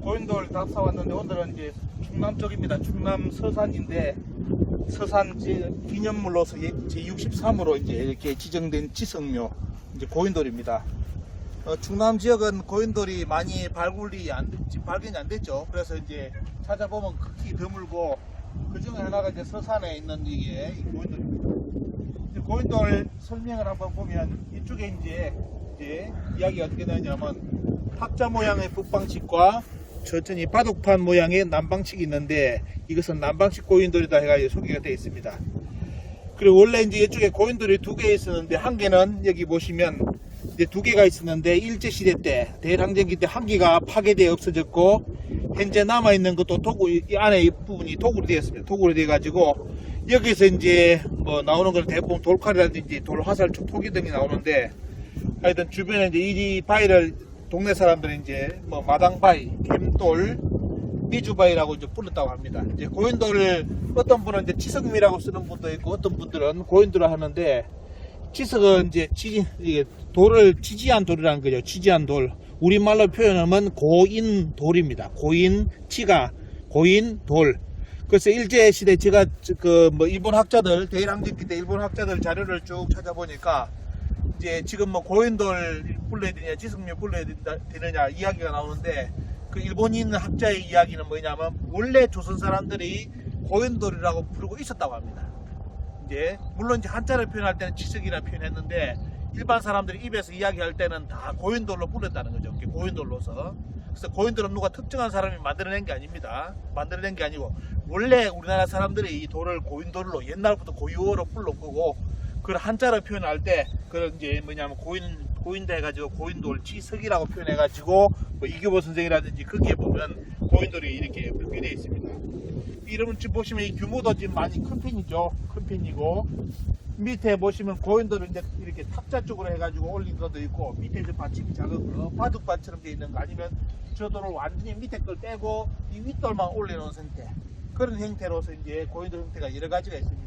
고인돌 답사 왔는데 오늘은 이제 충남 쪽입니다. 충남 서산인데 서산 기념물로서 제63호로 이제 이렇게 지정된 지성묘 이제 고인돌입니다. 충남 지역은 고인돌이 많이 발견이 안 됐죠. 그래서 이제 찾아보면 극히 드물고 그 중에 하나가 이제 서산에 있는 이게 고인돌입니다. 고인돌 설명을 한번 보면 이쪽에 이제 이야기가 어떻게 되냐면 탁자 모양의 북방측과 천천히 바둑판 모양의 남방측이 있는데 이것은 남방측 고인돌이다 해가 소개가 되어 있습니다. 그리고 원래 이제 이쪽에 고인돌이 두 개 있었는데 한 개는 여기 보시면 이제 두 개가 있었는데 일제시대 때 대항쟁기 때 한 개가 파괴되어 없어졌고 현재 남아있는 것도 이 안에 이 부분이 도굴이 되었습니다. 도굴이 되어 가지고 여기서 이제 뭐 나오는 건 대부분 돌칼이라든지 돌화살촉 토기 등이 나오는데 하여튼 주변에 이제 이 바위를 동네 사람들은 이제 뭐 마당바위, 갬돌, 미주바위라고 이제 불렀다고 합니다. 이제 고인돌을 어떤 분은 이제 치석미라고 쓰는 분도 있고 어떤 분들은 고인돌을 하는데 치석은 이제 돌을 치지한 돌이라는 거죠. 치지한 돌. 우리말로 표현하면 고인돌입니다. 고인치가 고인돌. 그래서 일제시대 제가 뭐 일본 학자들 대일항쟁기 때 일본 학자들 자료를 쭉 찾아보니까 이제 지금 뭐 고인돌 불러야 되냐 지성묘 불러야 되느냐 이야기가 나오는데 그 일본인 학자의 이야기는 뭐냐면 원래 조선 사람들이 고인돌이라고 부르고 있었다고 합니다. 이제 물론 이제 한자를 표현할 때는 지석이라 표현했는데 일반 사람들이 입에서 이야기할 때는 다 고인돌로 불렀다는 거죠. 고인돌로서. 그래서 고인돌은 누가 특정한 사람이 만들어낸 게 아닙니다. 만들어낸 게 아니고 원래 우리나라 사람들이 이 돌을 고인돌로 옛날부터 고유어로 불렀 거고 그걸 한자로 표현할 때 그런 이제 뭐냐면 고인다 해가지고 고인돌 지석이라고 표현해가지고 뭐 이규보 선생이라든지 거기에 보면 고인돌이 이렇게 표기되어 있습니다. 이름은 지금 보시면 이 규모도 지금 많이 큰 편이죠. 큰 편이고 밑에 보시면 고인돌을 이제 이렇게 탁자 쪽으로 해가지고 올린 것도 있고 밑에 좀 받침이 작은 거 바둑반처럼 되어 있는 거 아니면 저 돌을 완전히 밑에 걸 빼고 이 윗돌만 올려놓은 상태 그런 형태로서 이제 고인돌 형태가 여러 가지가 있습니다.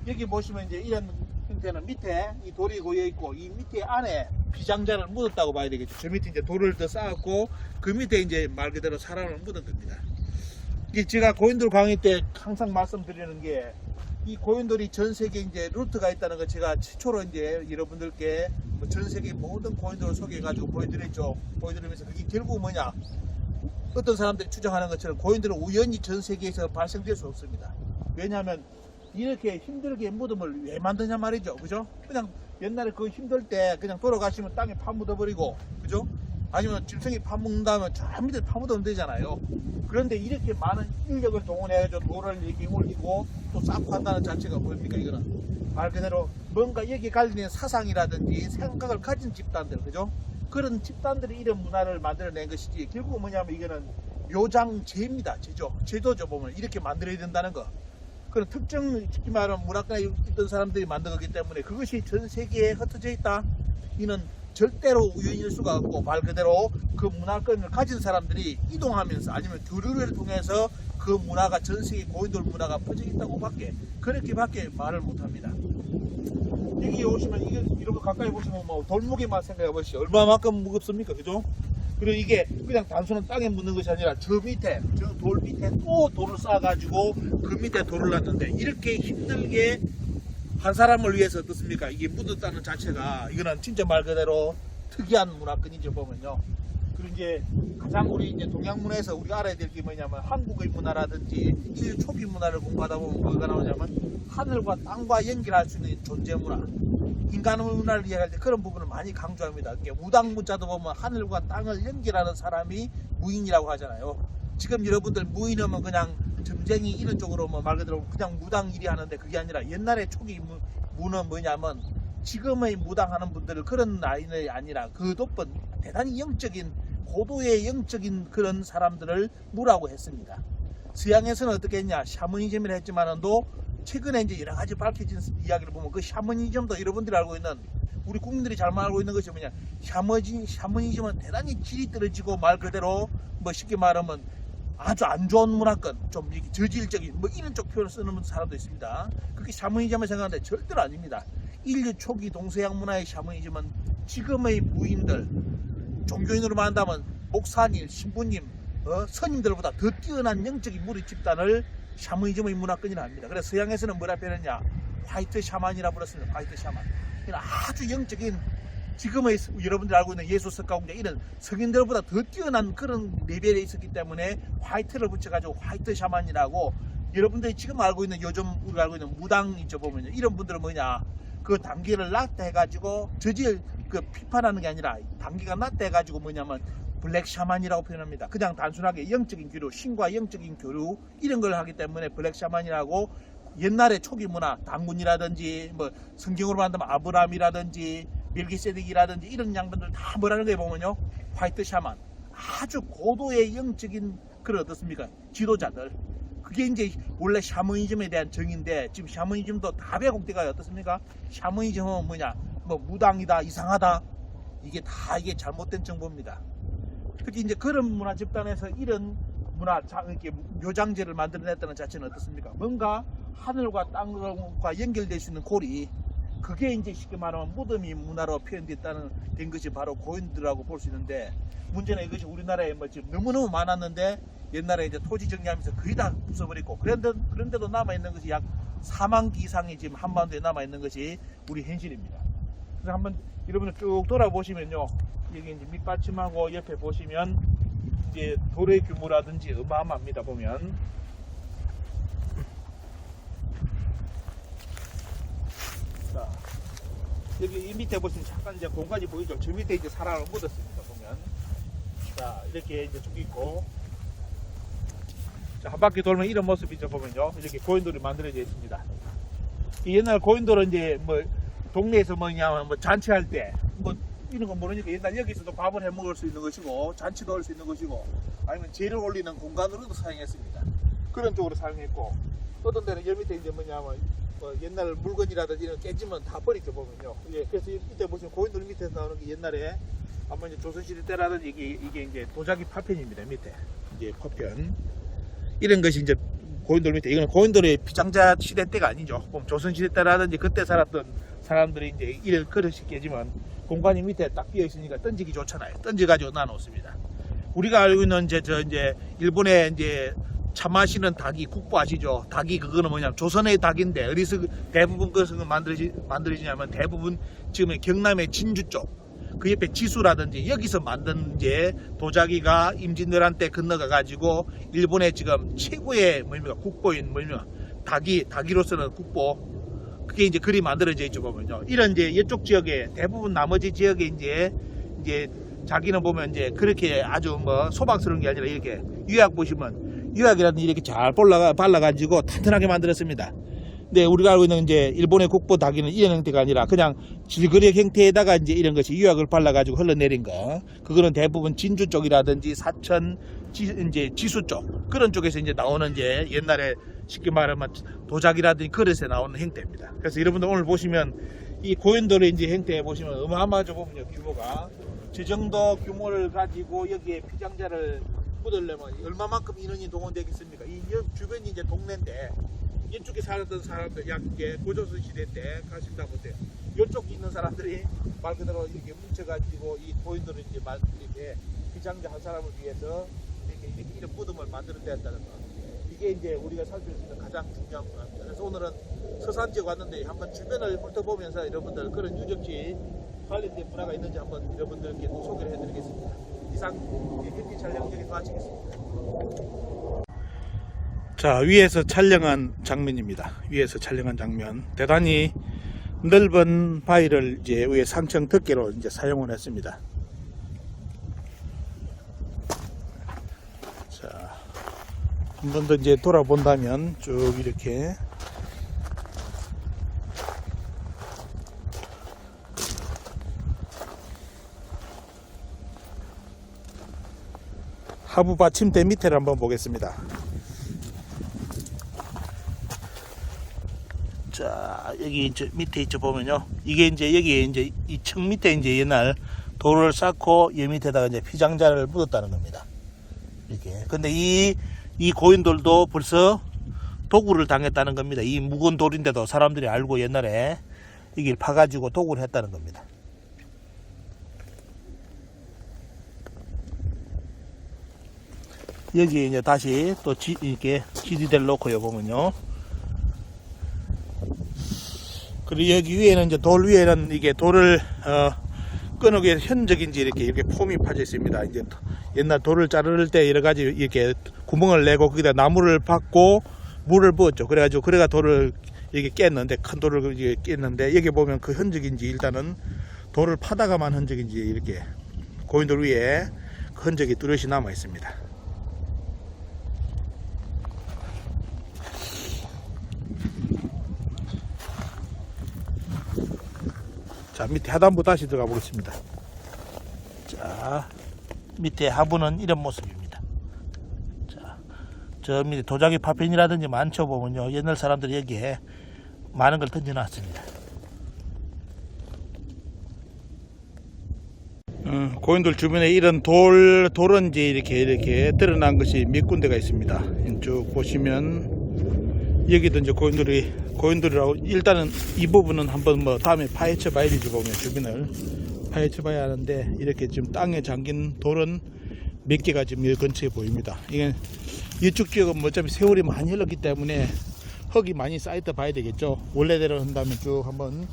여기 보시면 이제 이런 형태는 밑에 이 돌이 고여 있고 이 밑에 안에 비장자를 묻었다고 봐야 되겠죠. 저 밑에 이제 돌을 더 쌓았고 그 밑에 이제 말 그대로 사람을 묻은 겁니다. 이 제가 고인돌 강의 때 항상 말씀드리는 게 이 고인돌이 전 세계 이제 루트가 있다는 거 제가 최초로 이제 여러분들께 전 세계 모든 고인돌을 소개해가지고 보여드렸죠. 보여드리면서 그게 결국 뭐냐? 어떤 사람들이 추정하는 것처럼 고인돌은 우연히 전 세계에서 발생될 수 없습니다. 왜냐하면 이렇게 힘들게 무덤을 왜 만드냐 말이죠. 그죠? 그냥 옛날에 그 힘들 때 그냥 돌아가시면 땅에 파묻어버리고, 그죠? 아니면 짐승이 파묻는다면 저 밑에 파묻으면 되잖아요. 그런데 이렇게 많은 인력을 동원해서 돌을 이렇게 올리고 또 쌓고 한다는 자체가 뭡니까? 이거는 말 그대로 뭔가 여기 관련된 사상이라든지 생각을 가진 집단들, 그죠? 그런 집단들이 이런 문화를 만들어낸 것이지 결국은 뭐냐면 이거는 묘장제입니다. 제도죠. 보면 이렇게 만들어야 된다는 거. 그런 특정 쉽게 말하면 문화권에 있던 사람들이 만든 거기 때문에 그것이 전 세계에 흩어져 있다. 이는 절대로 우연일 수가 없고 말 그대로 그 문화권을 가진 사람들이 이동하면서 아니면 교류를 통해서 그 문화가 전 세계 고인돌 문화가 퍼져 있다고 그렇게밖에 말을 못합니다. 여기 오시면 이런 거 가까이 보시면 뭐 돌무게만 생각해 보시죠. 얼마만큼 무겁습니까, 그죠? 그리고 이게 그냥 단순한 땅에 묻는 것이 아니라 저 밑에, 저 돌 밑에 또 돌을 쌓아가지고 그 밑에 돌을 놨는데 이렇게 힘들게 한 사람을 위해서 어떻습니까? 이게 묻었다는 자체가 이거는 진짜 말 그대로 특이한 문화권이죠, 보면요. 그리고 이제 가장 우리 이제 동양문화에서 우리가 알아야 될 게 뭐냐면 한국의 문화라든지 인류 초기 문화를 공부하다 보면 뭐가 나오냐면 하늘과 땅과 연결할 수 있는 존재 문화. 인간 문화를 이해할 때 그런 부분을 많이 강조합니다. 무당 문자도 보면 하늘과 땅을 연결하는 사람이 무인이라고 하잖아요. 지금 여러분들 무인하면 그냥 점쟁이 이런 쪽으로 뭐 말 그대로 그냥 무당 일이 하는데 그게 아니라 옛날에 초기 무는 뭐냐면 지금의 무당하는 분들은 그런 라인이 아니라 그 높은 대단히 영적인 고도의 영적인 그런 사람들을 무라고 했습니다. 서양에서는 어떻게 했냐 샤머니즘이라 했지만도 최근에 이제 여러 가지 밝혀진 이야기를 보면 그 샤머니즘도 여러분들이 알고 있는 우리 국민들이 잘만 알고 있는 것이 뭐냐 샤머니즘은 대단히 질이 떨어지고 말 그대로 뭐 쉽게 말하면 아주 안 좋은 문화권 좀 이렇게 저질적인 뭐 이런 쪽 표현을 쓰는 사람도 있습니다. 그게 샤머니즘을 생각하는데 절대로 아닙니다. 인류 초기 동서양 문화의 샤머니즘은 지금의 무인들 종교인으로 말한다면 목사님, 신부님 선인들보다 더 뛰어난 영적인 무리 집단을 샤머니즘의 문화권이라 합니다. 그래서 서양에서는 뭐라 표현했냐? 화이트 샤만이라 불렀습니다. 화이트 샤만. 아주 영적인 지금의 여러분들 알고 있는 예수 석가공자 이런 성인들보다 더 뛰어난 그런 레벨에 있었기 때문에 화이트를 붙여가지고 화이트 샤만이라고 여러분들이 지금 알고 있는 요즘 우리가 알고 있는 무당 있죠 보면요. 이런 분들은 뭐냐? 그 단계를 낮다 해가지고 저질 그 비판하는 게 아니라 단계가 낮다 해가지고 뭐냐면 블랙 샤만이라고 표현합니다. 그냥 단순하게 영적인 교류, 신과 영적인 교류 이런 걸 하기 때문에 블랙 샤만이라고 옛날의 초기 문화, 당군이라든지 뭐 성경으로 만들면 아브라함이라든지 멜기세덱이라든지 이런 양반들 다 뭐라는 거에 보면요. 화이트 샤만. 아주 고도의 영적인 그런 어떻습니까? 지도자들. 그게 이제 원래 샤머니즘에 대한 정의인데 지금 샤머니즘도 다 왜곡돼가요. 어떻습니까? 샤머니즘은 뭐냐? 뭐 무당이다, 이상하다. 이게 잘못된 정보입니다. 특히 이제 그런 문화 집단에서 이런 문화, 이렇게 묘장제를 만들어냈다는 자체는 어떻습니까? 뭔가 하늘과 땅과 연결될 수 있는 고리, 그게 이제 쉽게 말하면 무덤이 문화로 된 것이 바로 고인들이라고 볼 수 있는데, 문제는 이것이 우리나라에 뭐 지금 너무너무 많았는데 옛날에 이제 토지 정리하면서 거의 다 부숴버리고 그런데도 남아있는 것이 약 4만 기 이상이 지금 한반도에 남아있는 것이 우리 현실입니다. 그래서 한번 여러분들 쭉 돌아보시면요. 여기 이제 밑받침하고 옆에 보시면 이제 돌의 규모라든지 어마어마합니다. 보면 자, 여기 이 밑에 보시면 잠깐 이제 공간이 보이죠. 저 밑에 이제 사람을 묻었습니다. 보면 자, 이렇게 이제 쭉 있고, 자, 한 바퀴 돌면 이런 모습이죠. 보면요, 이렇게 고인돌이 만들어져 있습니다. 이 옛날 고인돌은 이제 뭐 동네에서 뭐냐면 뭐 잔치할 때 뭐 이런 거 모르니까 옛날 여기서도 밥을 해 먹을 수 있는 것이고 잔치도 할 수 있는 것이고 아니면 재를 올리는 공간으로도 사용했습니다. 그런 쪽으로 사용했고, 어떤 데는 여기 밑에 이제 뭐냐면 뭐 옛날 물건이라든지 이런 깨지면 다 버리죠. 보면요. 예, 그래서 밑에 보시면 고인돌 밑에서 나오는 게 옛날에 아마 이제 조선시대 때라든지 이게 이제 도자기 파편입니다. 밑에 이제 파편 이런 것이 이제 고인돌 밑에, 이거는 고인돌의 비장자 시대 때가 아니죠. 조선시대 때라든지 그때 살았던 사람들이 이제 이런 그릇이 깨지면 공간이 밑에 딱 비어 있으니까 던지기 좋잖아요. 던져가지고 놔놓습니다. 우리가 알고 있는 이제 일본에 이제 차 마시는 닭이 국보 아시죠? 닭이 그거는 뭐냐면 조선의 닭인데 어디서 대부분 그것을 만들어지냐면 대부분 지금 경남의 진주 쪽 그 옆에 지수라든지 여기서 만든 이제 도자기가 임진왜란 때 건너가 가지고 일본의 지금 최고의 뭡니까 국보인 뭡니까 닭이로서는 국보, 그게 이제 글이 만들어져 있죠. 보면요. 이런 이제 이쪽 지역에 대부분 나머지 지역에 이제 자기는 보면 이제 그렇게 아주 뭐 소박스러운 게 아니라 이렇게 유약 보시면 유약이라든지 이렇게 잘 발라가지고 튼튼하게 만들었습니다. 근데 우리가 알고 있는 이제 일본의 국보 닭이는 이런 형태가 아니라 그냥 질그릇 형태에다가 이제 이런 것이 유약을 발라가지고 흘러내린 거. 그거는 대부분 진주 쪽이라든지 사천, 이제 지수 쪽 그런 쪽에서 이제 나오는 이제 옛날에 쉽게 말하면 도자기라든지 그릇에 나오는 형태입니다. 그래서 여러분들 오늘 보시면 이 고인돌의 이제 형태 보시면 어마어마하죠. 보면요, 규모가 저 정도 규모를 가지고 여기에 피장자를 묻으려면 얼마만큼 인원이 동원되겠습니까? 이 주변이 이제 동네인데. 이쪽에 살았던 사람들, 약 이게 고조선 시대 때 가신다 보세요. 이쪽에 있는 사람들이 말 그대로 이렇게 뭉쳐가지고 이 고인돌을 이제 이렇게 비장자 한 사람을 위해서 이렇게 이런 무덤을 만들어냈다는 거. 이게 이제 우리가 살 수 있는 가장 중요한 문화입니다. 그래서 오늘은 서산 지역 왔는데 한번 주변을 훑어보면서 여러분들 그런 유적지 관련된 문화가 있는지 한번 여러분들께 소개를 해드리겠습니다. 이상 현지 촬영 여기서 마치겠습니다. 자, 위에서 촬영한 장면입니다. 위에서 촬영한 장면. 대단히 넓은 바위를 이제 위에 상층 덮개로 이제 사용을 했습니다. 자, 한 번 더 이제 돌아본다면 쭉 이렇게 하부 받침대 밑에를 한번 보겠습니다. 자, 여기 이제 밑에 있죠 보면요. 이게 이제 여기에 이제 이 층 밑에 이제 옛날 돌을 쌓고 이 밑에다가 이제 피장자를 묻었다는 겁니다. 이렇게. 근데 이 고인돌도 벌써 도굴을 당했다는 겁니다. 이 묵은 돌인데도 사람들이 알고 옛날에 이걸 파가지고 도굴을 했다는 겁니다. 여기 이제 다시 또 이렇게 지지대를 놓고요, 보면요. 그리고 여기 위에는 이제 돌 위에는 이게 돌을, 끄는 게 현적인지 이렇게 폼이 파져 있습니다. 이제 옛날 돌을 자를 때 여러 가지 이렇게 구멍을 내고 거기다 나무를 박고 물을 부었죠. 그래가지고 그래가 돌을 이렇게 깼는데, 큰 돌을 이렇게 깼는데, 여기 보면 그 흔적인지 일단은 돌을 파다가만 흔적인지 이렇게 고인돌 위에 그 흔적이 뚜렷이 남아 있습니다. 자, 밑에 하단부 다시 들어가 보겠습니다. 자, 밑에 하부는 이런 모습입니다. 자, 저 밑에 도자기 파편이라든지 많죠, 보면요. 옛날 사람들이 여기에 많은 걸 던져 놨습니다. 고인돌 주변에 이런 돌은 이제 이렇게 드러난 것이 몇 군데가 있습니다. 쭉 보시면, 여기도 이제 고인돌이라고, 일단은 이 부분은 한번 뭐 다음에 파헤쳐 봐야 되지, 보면 주변을 파헤쳐 봐야 하는데, 이렇게 지금 땅에 잠긴 돌은 몇 개가 지금 이 근처에 보입니다. 이게 이쪽 지역은 뭐 어차피 세월이 많이 흘렀기 때문에 흙이 많이 쌓였다 봐야 되겠죠. 원래대로 한다면 쭉 한번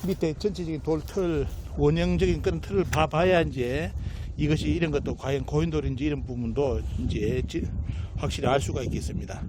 밑에 전체적인 돌틀, 원형적인 그런 틀을 봐야 이제 이것이 이런 것도 과연 고인돌인지 이런 부분도 이제 확실히 알 수가 있겠습니다.